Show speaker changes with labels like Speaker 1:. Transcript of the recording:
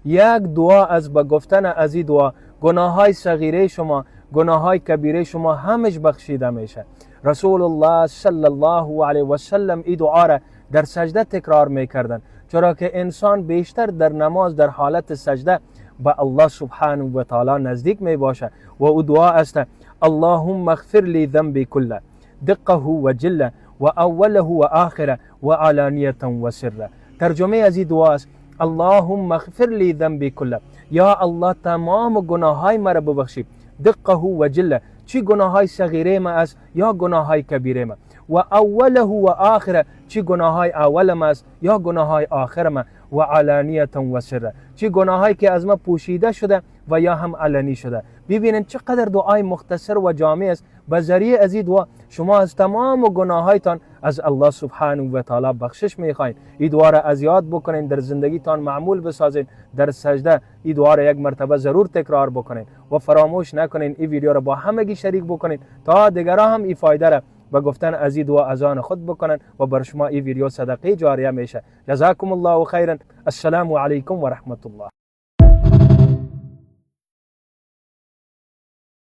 Speaker 1: یک دعا از به گفتن از این دعا گناه های صغیره شما، گناه های کبیره شما همش بخشیده میشه. رسول الله صلی الله علیه و سلم این دعا را در سجده تکرار میکردن، چرا که انسان بیشتر در نماز در حالت سجده به الله سبحانه و تعالی نزدیک می باشه و او دعا است: اللهم اغفر لی ذنبی کله دقه و جله و اوله و آخره و علانیه و سره. ترجمه از این دعا است: اللهم اغفر لی ذنبی کله، یا الله تمام گناه های مرا ببخشید، دقه و جله، چی گناه های صغیره ما است یا گناه های کبیره ما، و اوله و آخره، چی گناه های اول ما است یا گناه های آخر ما، و علانیه و سره، چی گناه هایی که از ما پوشیده شده و یا هم علنی شده. ببینید چقدر دعای مختصر و جامع است. به ذریعه از این دعا شما از تمام گناه هایتان از الله سبحانه و تعالی بخشش میخواین. این دعا را از یاد بکنین، در زندگیتان معمول بسازین. در سجده این دعا را یک مرتبه ضرور تکرار بکنین و فراموش نکنین این ویدیو را با همگی شریک بکنین تا دیگران هم این فایده را با گفتن از این دعا از آن خود بکنن و بر شما این ویدیو صدقه جاریه میشه. جزاکم الله خیرا. السلام علیکم و رحمت الله.